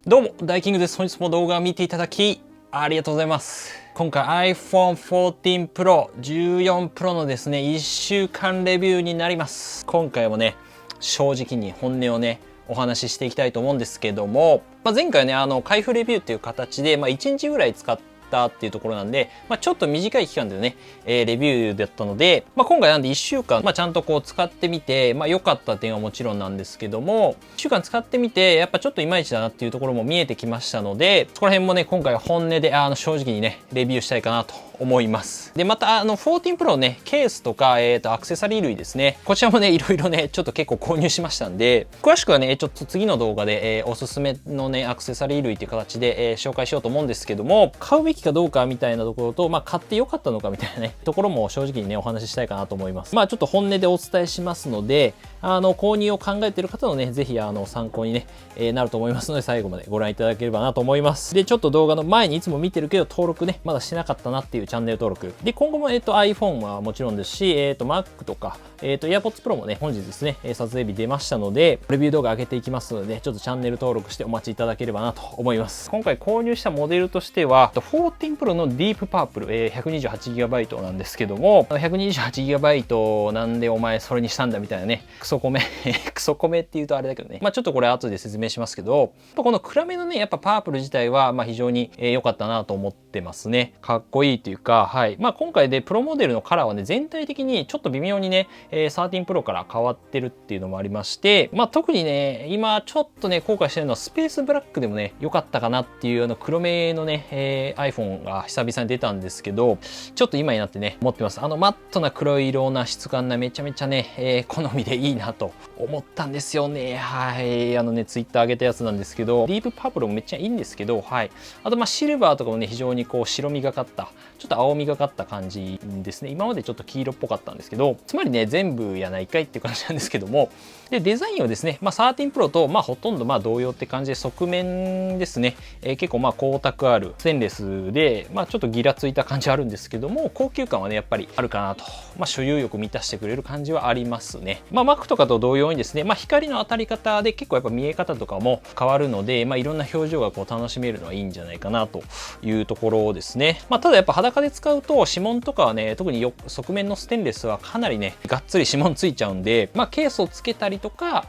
どうも、ダイキングです。本日も動画を見ていただき、ありがとうございます。今回 iPhone 14 Pro、14 Pro のですね、1週間レビューになります。今回もね、正直に本音をね、お話ししていきたいと思うんですけども、前回ね、開封レビューっていう形で、1日ぐらい使ったっていうところなんで、ちょっと短い期間でね、レビューだったので、今回なんで1週間、ちゃんとこう使ってみて、良かった点はもちろんなんですけども、1週間使ってみて、やっぱちょっといまいちだなっていうところも見えてきましたので、そこら辺もね、今回は本音で、正直にね、レビューしたいかなと思います。で、また、14 Pro ね、ケースとか、アクセサリー類ですね。こちらもね、いろいろね、ちょっと結構購入しましたんで、詳しくはね、ちょっと次の動画で、おすすめのね、アクセサリー類っていう形で、紹介しようと思うんですけども、買うべきかどうかみたいなところと、買ってよかったのかみたいなね、ところも正直にね、お話ししたいかなと思います。ちょっと本音でお伝えしますので、購入を考えている方のね、ぜひ、参考にね、なると思いますので、最後までご覧いただければなと思います。で、ちょっと動画の前にいつも見てるけど、登録ね、まだしてなかったなっていうチャンネル登録。で、今後も、iPhone はもちろんですし、Mac とか、AirPods Pro もね、本日ですね、撮影日出ましたので、レビュー動画上げていきますので、ちょっとチャンネル登録してお待ちいただければなと思います。今回購入したモデルとしては、14 Pro の Deep Purple、128GB なんですけども、128GB なんでお前それにしたんだみたいなね、クソコメクソコメって言うとあれだけどね、ちょっとこれ後で説明しますけど、この暗めのね、やっぱパープル自体は、非常に良かったなと思ってますね。かっこいいというか、はい。今回でプロモデルのカラーはね、全体的にちょっと微妙にね、13 Pro から変わってるっていうのもありまして、特にね、今ちょっとね、後悔してるのはスペースブラックでもね、良かったかなっていう黒めのね、iPhone が久々に出たんですけど、ちょっと今になってね、思ってます。マットな黒色な質感なめちゃめちゃね、好みでいいなと思ったんですよね。はい。ツイッター上げたやつなんですけど、ディープパープルもめっちゃいいんですけど、はい。あと、シルバーとかもね、非常にこう、白みがかった、ちょっと青みがかった感じですね。今までちょっと黄色っぽかったんですけど、つまりね、全部やないかいっていう感じなんですけども、で、デザインはですね、13 Pro と、ほとんど同様って感じで、側面ですね、結構光沢あるステンレスで、ちょっとギラついた感じはあるんですけども、高級感はね、やっぱりあるかなと。所有欲満たしてくれる感じはありますね。Mac とかと同様にですね、光の当たり方で結構やっぱ見え方とかも変わるので、いろんな表情がこう楽しめるのはいいんじゃないかなというところですね。ただやっぱ裸で使うと指紋とかはね、特に側面のステンレスはかなりね、がっつり指紋ついちゃうんで、ケースをつけたりとか、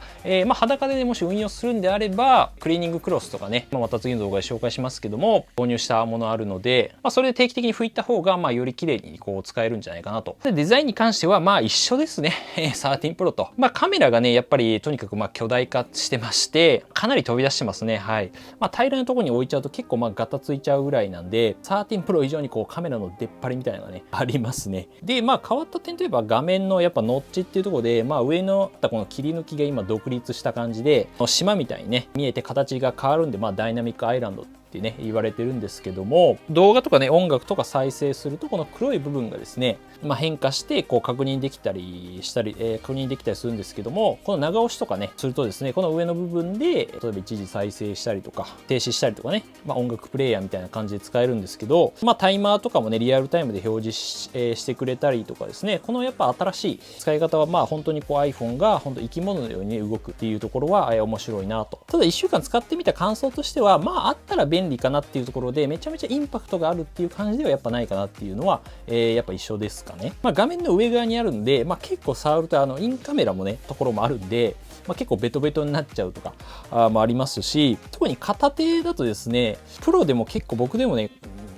裸でね、もし運用するんであれば、クリーニングクロスとかね、また次の動画で紹介しますけども、購入したものあるので、それで定期的に拭いた方が、より綺麗にこう使えるんじゃないかなと。で、デザインに関しては、一緒ですね。13 Pro と。カメラがね、やっぱりとにかく巨大化してまして、かなり飛び出してますね。はい。平らなところに置いちゃうと結構ガタついちゃうぐらいなんで、13 Pro 以上にこうカメラの出っ張りみたいなのがね、ありますね。で、変わった点といえば画面のやっぱノッチっていうところで、上のこの切り抜きが今独立した感じで、島みたいにね、見えて形が変わるんで、ダイナミックアイランドってね、言われてるんですけども、動画とかね、音楽とか再生すると、この黒い部分がですね、変化してこう確認できたりしたり、確認できたりするんですけども、この長押しとかね、するとですね、この上の部分で、例えば一時再生したりとか、停止したりとかね、音楽プレイヤーみたいな感じで使えるんですけど、タイマーとかもね、リアルタイムで表示してくれたりとかですね、このやっぱ新しい使い方は、本当にこう iPhone が本当生き物のように、ね、動くっていうところは、面白いなと。ただ1週間使ってみた感想としては、あったら便利かなっていうところで、めちゃめちゃインパクトがあるっていう感じではやっぱないかなっていうのは、やっぱ一緒ですかね。画面の上側にあるんで、結構触るとインカメラもね、ところもあるんで、結構ベトベトになっちゃうとかもありますし、特に片手だとですね、プロでも結構僕でもね、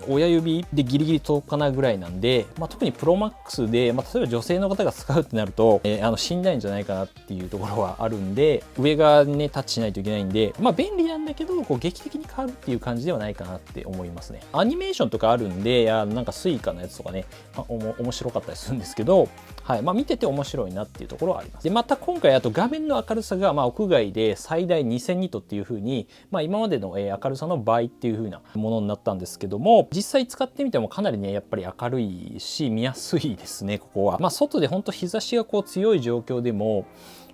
親指でギリギリ届かないぐらいなんで、特にプロマックスで、例えば女性の方が使うってなると、しんどいんじゃないかなっていうところはあるんで、上側にね、タッチしないといけないんで、便利なんだけど、こう劇的に変わるっていう感じではないかなって思いますね。アニメーションとかあるんで、なんかスイカのやつとかね、面白かったりするんですけど、はい。見てて面白いなっていうところはあります。で、また今回、あと画面の明るさが、屋外で最大2000ニットっていう風に、今までの明るさの倍っていう風なものになったんですけども、実際使ってみてもかなりね、やっぱり明るいし、見やすいですね、ここは。外で本当日差しがこう強い状況でも、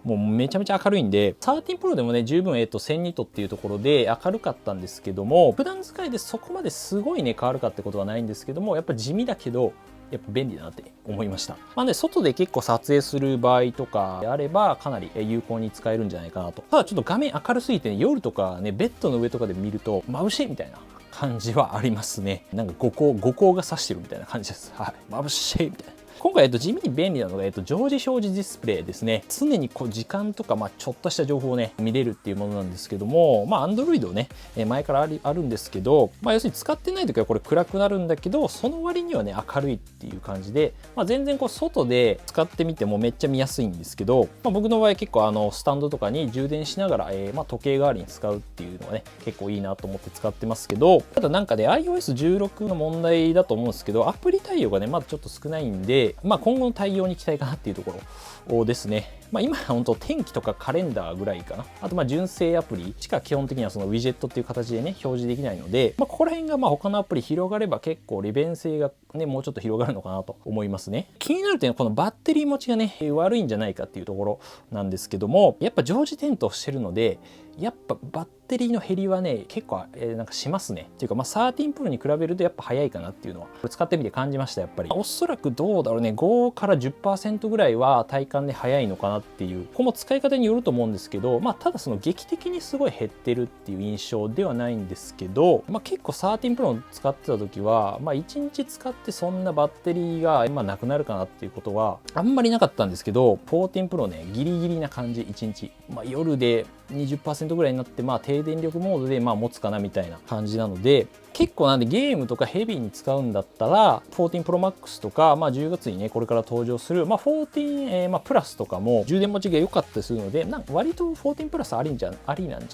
もうめちゃめちゃ明るいんで、13 Pro でもね、十分1000ニットっていうところで明るかったんですけども、普段使いでそこまですごいね、変わるかってことはないんですけども、やっぱ地味だけど、やっぱ便利だなって思いました。で外で結構撮影する場合とかであればかなり有効に使えるんじゃないかなと。ただちょっと画面明るすぎてね、夜とかねベッドの上とかで見ると眩しいみたいな感じはありますね。なんか五光が差してるみたいな感じです。はい、眩しいみたいな。今回、地味に便利なのが、常時表示ディスプレイですね。常に時間とか、ちょっとした情報をね、見れるっていうものなんですけども、Android をね、前からあるんですけど、要するに使ってない時はこれ暗くなるんだけど、その割にはね、明るいっていう感じで、全然外で使ってみてもめっちゃ見やすいんですけど、僕の場合結構スタンドとかに充電しながら、時計代わりに使うっていうのがね、結構いいなと思って使ってますけど、ただなんかね、iOS16 の問題だと思うんですけど、アプリ対応がね、まだちょっと少ないんで、今後の対応に期待かなっていうところですね。今本当天気とかカレンダーぐらいかな。あと純正アプリしか基本的にはそのウィジェットっていう形でね表示できないので、ここら辺が他のアプリ広がれば結構利便性がねもうちょっと広がるのかなと思いますね。気になる点はこのバッテリー持ちがね悪いんじゃないかっていうところなんですけども、やっぱ常時点灯してるのでやっぱバッテリーの減りはね結構なんかしますね。っていうか13 Pro に比べるとやっぱ早いかなっていうのはこれ使ってみて感じました。やっぱりおそらくどうだろうね、5から 10% ぐらいは体感で早いのかなっていう、ここも使い方によると思うんですけど、ただその劇的にすごい減ってるっていう印象ではないんですけど、結構13 Pro 使ってた時は1日使ってそんなバッテリーがなくなるかなっていうことはあんまりなかったんですけど、14 Pro ねギリギリな感じ。1日、夜で 20% ぐらいになって低電力モードで持つかなみたいな感じなので、結構なんでゲームとかヘビーに使うんだったら14 Pro Max とか、10月にねこれから登場する、14、プラスとかも充電持ちが良かったりするので、割と14プラスありなんじ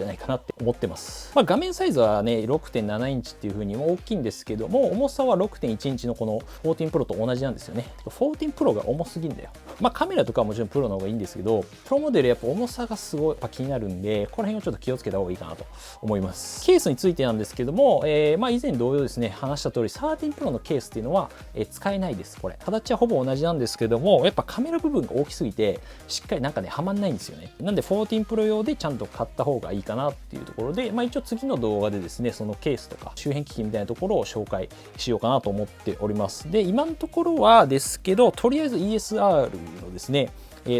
ゃないかなって思ってます。画面サイズはね 6.7 インチっていう風に大きいんですけども、重さは 6.1 インチのこの14 Pro と同じなんですよね。14 Pro が重すぎんだよ。カメラとかはもちろんプロの方がいいんですけど、プロモデルやっぱ重さがすごい気になるんで、この辺をちょっと気をつけた方がいいかなと思います。ケースについてなんですけども、以前同様ですね話した通り13 Pro のケースっていうのは、使えないです。これ形はほぼ同じなんですけども、やっぱカメラ部分が大きすぎてしっかりなんかねはまんないんですよね。なんで14 Pro 用でちゃんと買った方がいいかなっていうところで、一応次の動画でですねそのケースとか周辺機器みたいなところを紹介しようかなと思っております。で今のところはですけど、とりあえず ESR のですね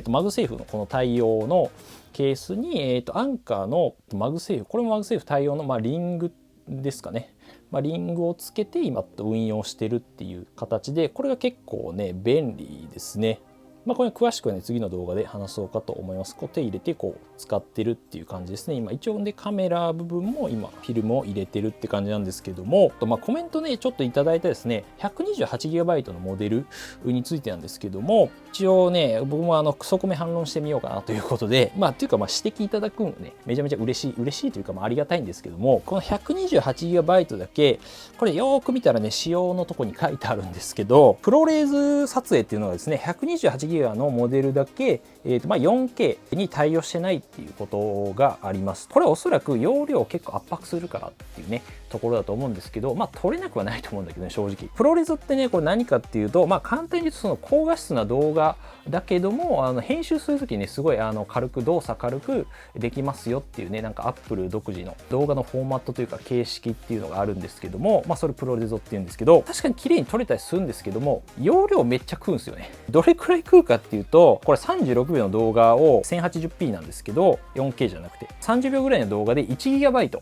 マグセーフのこの対応のケースに、アンカーのマグセーフ、これもマグセーフ対応の、リングですかね。リングをつけて今運用してるっていう形で、これが結構ね便利ですね。これ詳しくはね次の動画で話そうかと思います。手入れて使ってるっていう感じですね。今一応でカメラ部分も今フィルムを入れてるって感じなんですけども、コメントねちょっといただいたですね 128GB のモデルについてなんですけども、一応ね僕もクソコメ反論してみようかなということで、っていうか指摘いただくのねめちゃめちゃ嬉しいというかありがたいんですけども、この 128GB だけこれよーく見たらね仕様のとこに書いてあるんですけど、プロレーズ撮影っていうのがですね 128GBのモデルだけ、4K に対応してないっていうことがあります。これはおそらく容量を結構圧迫するからっていうねところだと思うんですけど、撮れなくはないと思うんだけどね正直。プロレゾってねこれ何かっていうと、簡単に言うとその高画質な動画だけども編集する時にねすごい動作軽くできますよっていうね、なんか Apple 独自の動画のフォーマットというか形式っていうのがあるんですけども、それプロレゾっていうんですけど、確かに綺麗に撮れたりするんですけども容量めっちゃ食うんですよね。どれくらい食うかっていうと、これ36秒の動画を 1080p なんですけど 4K じゃなくて30秒ぐらいの動画で 1GB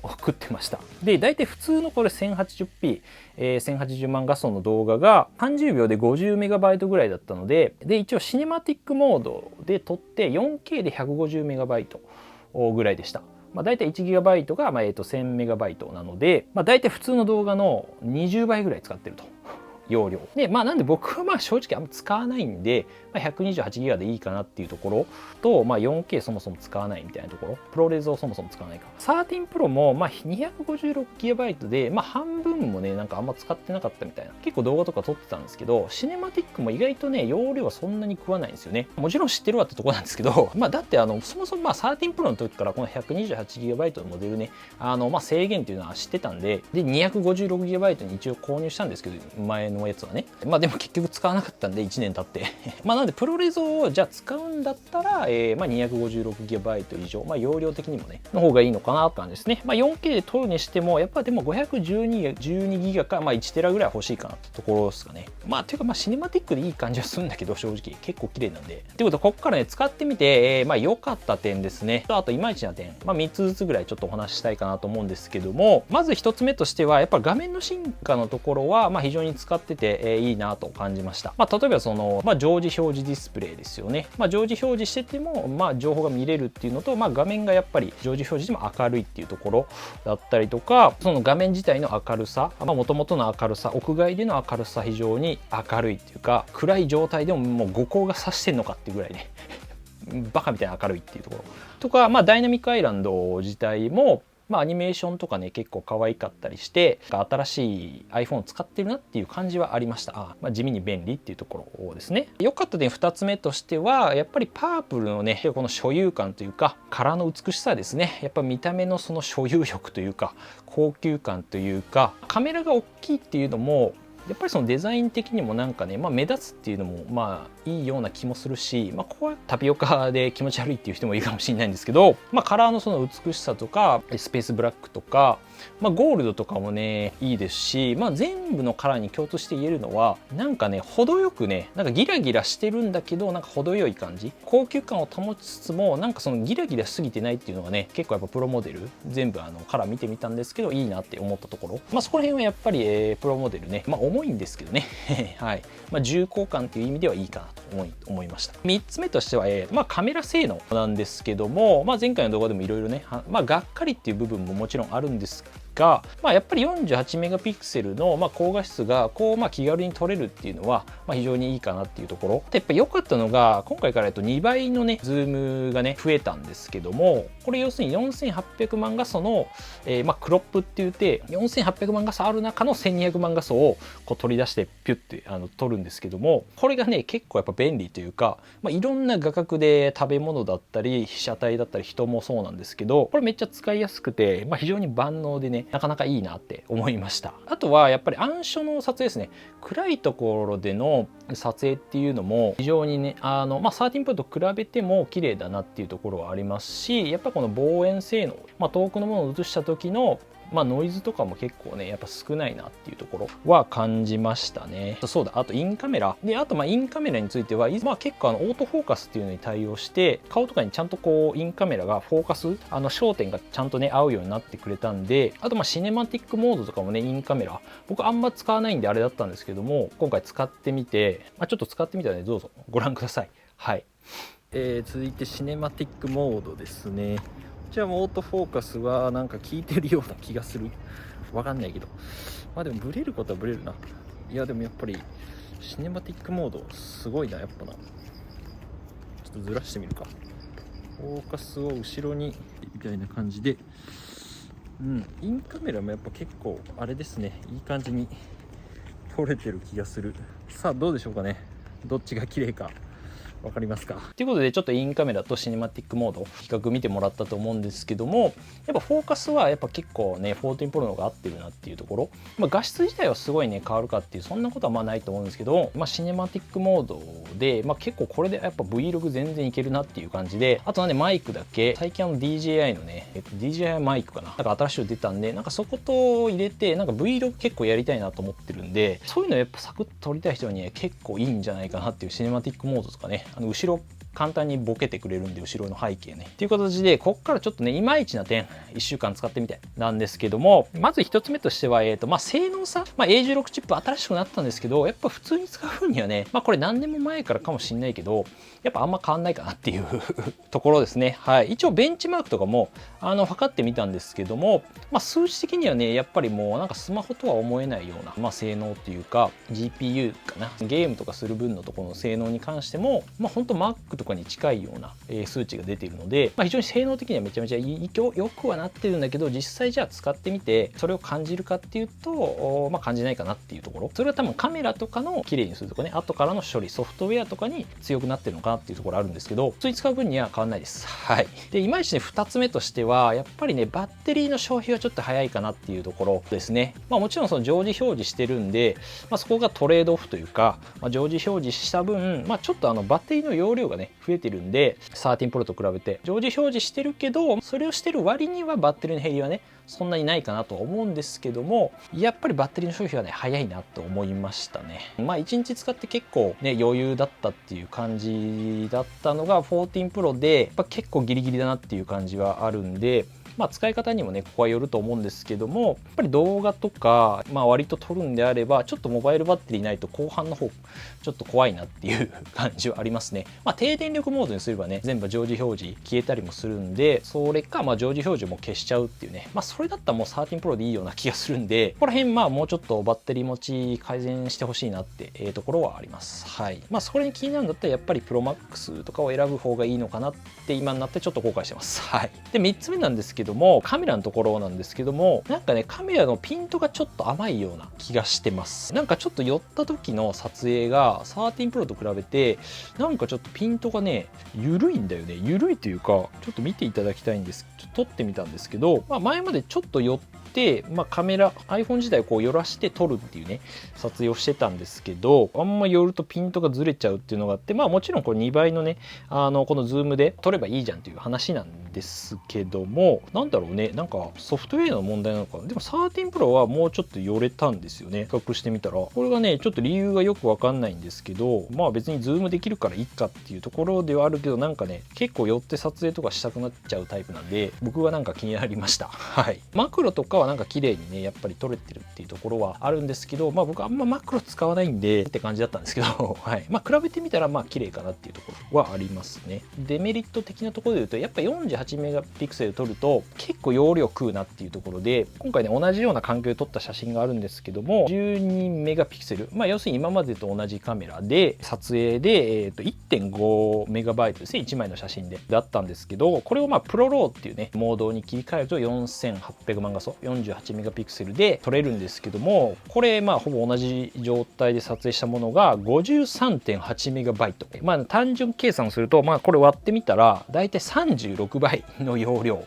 食ってました。で大体普通のこれ 1080p、1080万画素の動画が30秒で 50MB ぐらいだったので、一応シネマティックモードで撮って 4K で 150MB ぐらいでした。大体 1GB が1000MB なので、大体普通の動画の20倍ぐらい使ってると。容量で、なんで僕は正直あんま使わないんで、128GB でいいかなっていうところと、4K そもそも使わないみたいなところ、プロレスをそもそも使わないか。13 Pro も256GB で、半分もねなんかあんま使ってなかったみたいな。結構動画とか撮ってたんですけど、シネマティックも意外とね容量はそんなに食わないんですよね。もちろん知ってるわってとこなんですけど、だってそもそも13 Pro の時からこの 128GB のモデルね制限っていうのは知ってたんで、256GB に一応購入したんですけど前ののやつはね。まあでも結局使わなかったんで1年経ってまあなのでプロレゾをじゃあ使うんだったら、まあ 256GB 以上、まあ容量的にもねの方がいいのかなって感じですね。まあ 4K で撮るにしてもやっぱでも512ギガか、まあ1テラぐらい欲しいかなってところですかね。まあていうかまあシネマティックでいい感じはするんだけど、正直結構綺麗なんで。ということでここからね使ってみて、まあ良かった点ですねと、あといまいちな点、まあ3つずつぐらいちょっとお話ししたいかなと思うんですけども、まず1つ目としてはやっぱ画面の進化のところはまあ非常に使ってて、いいなと感じました。まあ例えばその、まあ、常時表示ディスプレイですよね。まあ常時表示しててもまあ情報が見れるっていうのと、まあ画面がやっぱり常時表示でも明るいっていうところだったりとか、その画面自体の明るさ、まあ元々の明るさ、屋外での明るさ非常に明るいっていうか、暗い状態でももう五光が差してんのかっていうぐらいねバカみたいな明るいっていうところとか、まあダイナミックアイランド自体もまあ、アニメーションとかね結構可愛かったりして新しい iPhone を使ってるなっていう感じはありました。まあ、地味に便利っていうところですね。良かった点2つ目としてはやっぱりパープルのねこの所有感というかカラーの美しさですね。やっぱ見た目のその所有欲というか高級感というか、カメラが大きいっていうのもやっぱりそのデザイン的にもなんかね、まあ、目立つっていうのもまあいいような気もするし、まあ、ここはタピオカで気持ち悪いっていう人もいるかもしれないんですけど、まあ、カラーのその美しさとかスペースブラックとか、まあ、ゴールドとかもねいいですし、まあ、全部のカラーに共通して言えるのはなんかね程よくねなんかギラギラしてるんだけどなんか程よい感じ、高級感を保ちつつもなんかそのギラギラしすぎてないっていうのがね結構やっぱプロモデル全部カラー見てみたんですけどいいなって思ったところ、まあ、そこら辺はやっぱり、プロモデルね、まあ、重いんですけどねはい、まあ、重厚感っていう意味ではいいかなと思いました。3つ目としては、まあ、カメラ性能なんですけども、まあ、前回の動画でもいろいろね、まあ、がっかりっていう部分ももちろんあるんですが、まあ、やっぱり48メガピクセルのまあ高画質がこうまあ気軽に撮れるっていうのはまあ非常にいいかなっていうところで、やっぱ良かったのが今回から2倍のねズームがね増えたんですけども、これ要するに4800万画素の、まあクロップって言って4800万画素ある中の1200万画素をこう取り出してピュッて撮るんですけども、これがね結構やっぱ便利というか、まあ、いろんな画角で食べ物だったり被写体だったり人もそうなんですけど、これめっちゃ使いやすくて、まあ、非常に万能でねなかなかいいなって思いました。あとはやっぱり暗所の撮影ですね。暗いところでの撮影っていうのも非常にねまあ13プロと比べても綺麗だなっていうところはありますし、やっぱこの望遠性能、まあ、遠くのものを映した時のまあノイズとかも結構ねやっぱ少ないなっていうところは感じましたね。そうだ、あとインカメラで、あとまあインカメラについては、まあ、結構オートフォーカスっていうのに対応して顔とかにちゃんとこうインカメラがフォーカス焦点がちゃんとね合うようになってくれたんで、あとまあシネマティックモードとかもねインカメラ僕あんま使わないんであれだったんですけども、今回使ってみて、まあ、ちょっと使ってみたらねどうぞご覧ください。はい、続いてシネマティックモードですね。じゃあオートフォーカスはなんか効いてるような気がする。わかんないけど。まあでもブレることはブレるな。いやでもやっぱりシネマティックモードすごいな、やっぱな。ちょっとずらしてみるか。フォーカスを後ろにみたいな感じで。インカメラもやっぱ結構あれですね。いい感じに撮れてる気がする。さあどうでしょうかね。どっちが綺麗か。わかりますかということで、ちょっとインカメラとシネマティックモード比較見てもらったと思うんですけども、やっぱフォーカスはやっぱ結構ね14 Pro の方が合ってるなっていうところ、まあ、画質自体はすごいね変わるかっていうそんなことはまあないと思うんですけど、まあ、シネマティックモードで、まあ、結構これでやっぱ Vlog 全然いけるなっていう感じで、あとはねマイクだけ最近DJI のね、DJI マイクかな、なんか新しいの出たんで、なんかそこと入れてなんか Vlog 結構やりたいなと思ってるんで、そういうのやっぱサクッと撮りたい人には結構いいんじゃないかなっていうシネマティックモードとかね、後ろ簡単にボケてくれるんで後ろの背景ねっていう形で、ここからちょっとねいまいちな点1週間使ってみてなんですけども、まず1つ目としてはまあ性能差、まあ、A16 チップ新しくなったんですけど、やっぱ普通に使うにはね、まあこれ何年も前からかもしれないけどやっぱあんま変わんないかなっていうところですね。はい、一応ベンチマークとかも測ってみたんですけども、まあ、数値的にはねやっぱりもうなんかスマホとは思えないような、まあ、性能っていうか GPU かな、ゲームとかする分のところの性能に関してもまあほんと Mac ととかに近いような数値が出ているので、非常に性能的にはめちゃめちゃよくはなってるんだけど、実際じゃあ使ってみてそれを感じるかっていうと、感じないかなっていうところ。それは多分カメラとかの綺麗にするとかね、後からの処理ソフトウェアとかに強くなってるのかなっていうところあるんですけど、普通に使う分には変わんないです。はい。でいまいちね、2つ目としてはやっぱりね、バッテリーの消費はちょっと早いかなっていうところですね。もちろんその常時表示してるんで、そこがトレードオフというか、常時表示した分、ちょっとバッテリーの容量がね増えてるんで、13 Pro と比べて常時表示してるけど、それをしてる割にはバッテリーの減りはねそんなにないかなと思うんですけども、やっぱりバッテリーの消費はね早いなと思いましたね。1日使って結構ね余裕だったっていう感じだったのが14 Pro で、やっぱ結構ギリギリだなっていう感じはあるんで、使い方にもねここはよると思うんですけども、やっぱり動画とか、割と撮るんであればちょっとモバイルバッテリーないと後半の方ちょっと怖いなっていう感じはありますね。低電力モードにすればね全部常時表示消えたりもするんで、それか常時表示も消しちゃうっていうね、それだったらもう13 Pro でいいような気がするんで、ここら辺もうちょっとバッテリー持ち改善してほしいなってところはあります。はい。それに気になるんだったらやっぱり ProMax とかを選ぶ方がいいのかなって今になってちょっと後悔してます。はい。で3つ目なんですけども、カメラのところなんですけども、なんかねカメラのピントがちょっと甘いような気がしてます。なんかちょっと寄った時の撮影が13 Pro と比べてなんかちょっとピントがね緩いんだよね。緩いというか、ちょっと見ていただきたいんです。ちょっと撮ってみたんですけど、前までちょっと寄ってカメラ iPhone 自体をこう寄らして撮るっていうね撮影をしてたんですけど、あんま寄るとピントがずれちゃうっていうのがあって、もちろんこれ2倍のねこのズームで撮ればいいじゃんっていう話なんですけども、なんだろうね、なんかソフトウェアの問題なのかな。でも13 Pro はもうちょっと寄れたんですよね。比較してみたらこれがねちょっと理由がよくわかんないんですけど、別にズームできるからいいかっていうところではあるけど、なんかね結構寄って撮影とかしたくなっちゃうタイプなんで、僕はなんか気になりました。はい。マクロとかはなんか綺麗にねやっぱり撮れてるっていうところはあるんですけど、僕あんまマクロ使わないんでって感じだったんですけどはい。比べてみたら綺麗かなっていうところはありますね。デメリット的なところで言うと、やっぱ48メガピクセル撮ると結構容量食うなっていうところで、今回ね同じような環境で撮った写真があるんですけども、12メガピクセル、要するに今までと同じカメラで撮影で、1.5 メガバイトですね、1枚の写真でだったんですけど、これをプロローっていうねモードに切り替えると4800万画素48メガピクセルで撮れるんですけども、これほぼ同じ状態で撮影したものが 53.8 メガバイト、単純計算するとこれ割ってみたらだいたい36倍の容量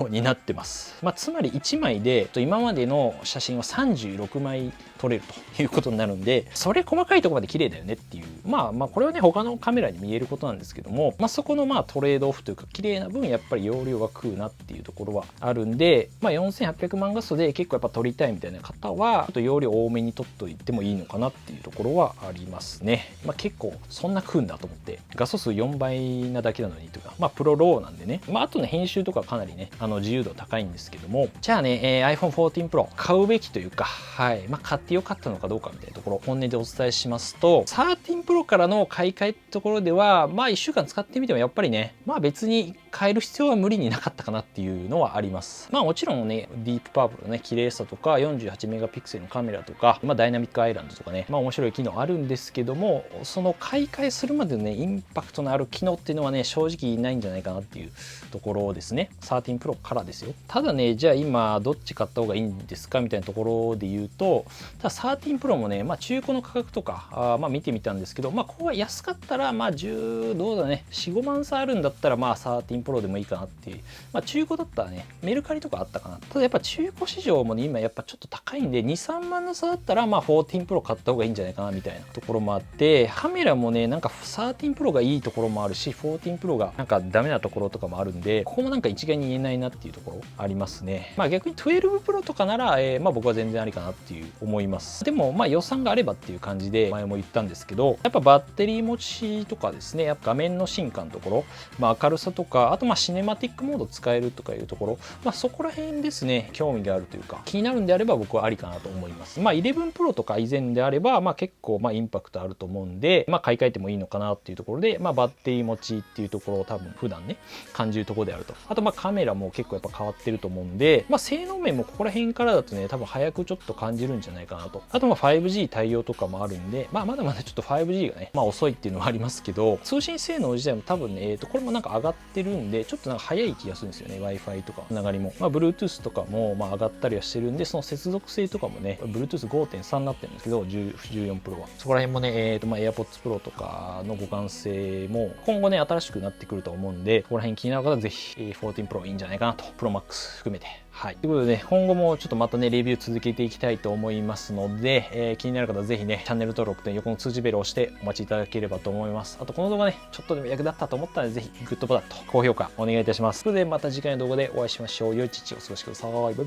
になってます。つまり1枚で今までの写真は36枚撮れるということになるんで、それ細かいところまで綺麗だよねっていう、これはね他のカメラに見えることなんですけども、そこのトレードオフというか綺麗な分やっぱり容量が食うなっていうところはあるんで、4800万画素で結構やっぱ撮りたいみたいな方はちょっと容量多めに撮っといてもいいのかなっていうところはありますね。結構そんな食うんだと思って、画素数4倍なだけなのにというか、プロローなんでね、あとね編集とかかなりね自由度高いんですけども、じゃあね、iPhone 14 Pro 買うべきというか、はい、買ってよかったのかどうかみたいなところ本音でお伝えしますと、13 Pro からの買い替えってところでは1週間使ってみてもやっぱりね別に変える必要は無理になかったかなっていうのはあります。もちろんねディープパープルのね綺麗さとか48メガピクセルのカメラとか、ダイナミックアイランドとかね面白い機能あるんですけども、その買い替えするまでのねインパクトのある機能っていうのはね正直ないんじゃないかなっていうところですね。13 Pro からですよ。ただね、じゃあ今どっち買った方がいいんですかみたいなところで言うと、ただ13 Pro もね、中古の価格とか見てみたんですけど、ここは安かったら10どうだね4、5万差あるんだったら13 Pro でもいいかなっていう、中古だったらねメルカリとかあったかな。ただやっぱ中古市場もね今やっぱちょっと高いんで2、3万の差だったら14 Pro 買った方がいいんじゃないかなみたいなところもあって、カメラもねなんか13 Pro がいいところもあるし14 Pro がなんかダメなところとかもあるんで、ここもなんか一概に言えないなっていうところありますね。逆に12 Pro とかなら、僕は全然ありかなっていう思います。でも予算があればっていう感じで前も言ったんですけど、やっぱバッテリー持ちとかですね、やっぱ画面の進化のところ、明るさとか、あとシネマティックモード使えるとかいうところ、そこら辺ですね、興味があるというか、気になるんであれば僕はありかなと思います。11 Pro とか以前であれば、結構インパクトあると思うんで、買い替えてもいいのかなっていうところで、バッテリー持ちっていうところを多分普段ね、感じるところであると。あとカメラも結構やっぱ変わってると思うんで、性能面もここら辺からだとね、多分早くちょっと感じるんじゃないかなと。あと5G 対応とかもあるんで、まだまだちょっと 5G がね、遅いっていうのはありますけど、通信性能自体も多分ね、これもなんか上がってるんで、ちょっとなんか早い気がするんですよね。Wi-Fi とかつながりも。Bluetooth とかも上がったりはしてるんで、その接続性とかもね、Bluetooth 5.3 になってるんですけど、14 Pro は。そこら辺もね、AirPods Pro とかの互換性も今後ね、新しくなってくると思うんで、ここら辺気になる方はぜひ14 Pro いいんじゃないかなと。Pro Max 含めて。はい。ということでね、今後もちょっとまたね、レビュー続けていきたいと思いますので、気になる方はぜひね、チャンネル登録と横の通知ベルを押してお待ちいただければと思います。あと、この動画ね、ちょっとでも役立ったと思ったら、ぜひグッドボタンと高評価お願いいたします。それでまた次回の動画でお会いしましょう。良い一日をお過ごしください。バイバイ。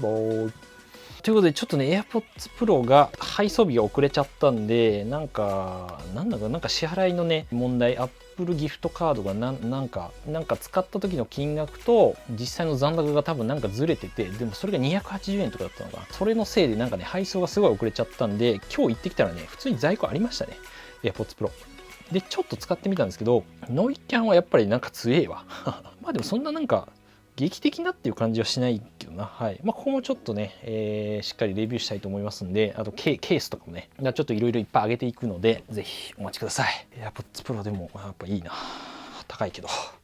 ということで、ちょっとね、AirPods Pro が配送日が遅れちゃったんで、なんか支払いのね、問題、Apple ギフトカードがなんか使った時の金額と実際の残高が多分なんかずれてて、でもそれが280円とかだったのかな。それのせいでなんかね、配送がすごい遅れちゃったんで、今日行ってきたらね、普通に在庫ありましたね。AirPods Pro。で、ちょっと使ってみたんですけど、ノイキャンはやっぱりなんか強えわ。でもそんななんか、劇的なっていう感じはしないけどな。はい。ここもちょっとね、しっかりレビューしたいと思いますんで、あとケースとかもね、ちょっといろいろいっぱい上げていくので、ぜひお待ちください。AirPods Pro でもやっぱいいな。高いけど。